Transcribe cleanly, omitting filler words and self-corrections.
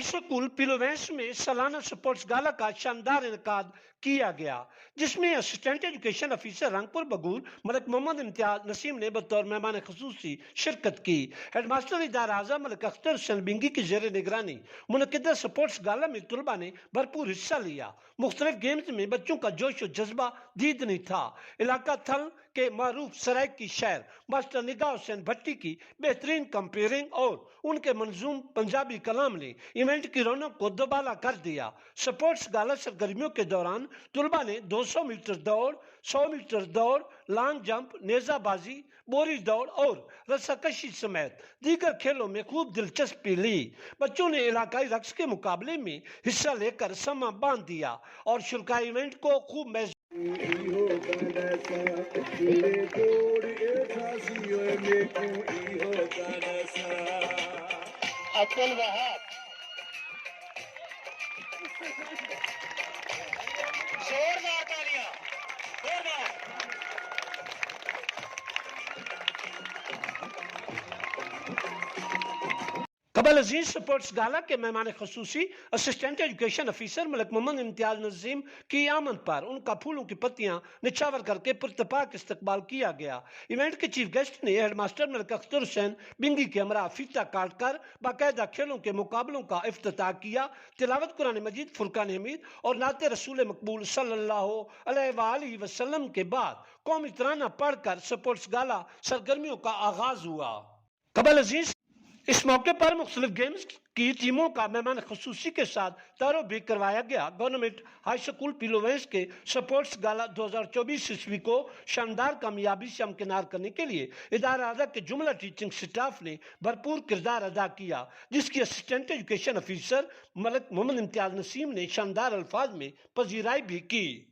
High school پیلووینس میں سالانہ sports گالا کا شاندار انعقاد کیا گیا، جس میں اسسٹنٹ ایجوکیشن افیسر رنگپور بگور ملک محمد امتیاز نسیم نے بطور مہمان خصوصی شرکت کی۔ ہیڈ ماسٹر ادارہ اعظم ملک اختر حسین بنگی کی زیر نگرانی منعقدہ سپورٹس گالا میں طلباء نے بھرپور حصہ لیا۔ مختلف گیمز میں بچوں کا جوش و جذبہ دیدنی تھا۔ علاقہ تھل کے معروف سرائک کی شہر ماسٹر نگاہ حسین بھٹی کی بہترین کمپیئرنگ اور ان کے منظوم پنجابی کلام نے ایونٹ کی رونق کو دوبالا کر دیا۔ سپورٹس گالا سرگرمیوں کے دوران طلباء نے 200 میٹر دوڑ، 100 میٹر دوڑ، لانگ جمپ، نیزہ بازی، بوری دوڑ اور رسہ کشی سمیت دیگر کھیلوں میں خوب دلچسپی لی۔ بچوں نے علاقائی رقص کے مقابلے میں حصہ لے کر سما باندھ دیا اور شرکاء ایونٹ کو خوب زوردار تالیاں، زوردار۔ قبل عزیز سپورٹس گالا کے مہمان خصوصی اسسٹنٹ ایجوکیشن افیسر ملک محمد امتیاز نسیم کی آمد پر ان کا پھولوں کی پتیاں نچھاور کر کے پرتپاک استقبال کیا گیا۔ ایونٹ کے چیف گیسٹ نے ہیڈ ماسٹر ملک اختر حسین بنگی کے ہمراہ فیتہ کاٹ کر باقاعدہ کھیلوں کے مقابلوں کا افتتاح کیا۔ تلاوت قرآن مجید، فرقان حمید اور نعت رسول مقبول صلی اللہ علیہ وآلہ وسلم کے بعد قومی ترانہ پڑھ کر سپورٹس گالا سرگرمیوں کا آغاز ہوا۔ قبل عزیز اس موقع پر مختلف گیمز کی ٹیموں کا مہمان خصوصی کے ساتھ تعارف بھی کروایا گیا۔ گورنمنٹ ہائی اسکول پیلووینس کے سپورٹس گالا 2024 کو شاندار کامیابی سے ہمکنار کرنے کے لیے ادارہ اعلیٰ کے جملہ ٹیچنگ سٹاف نے بھرپور کردار ادا کیا، جس کی اسسٹنٹ ایجوکیشن افیسر ملک محمد امتیاز نسیم نے شاندار الفاظ میں پذیرائی بھی کی۔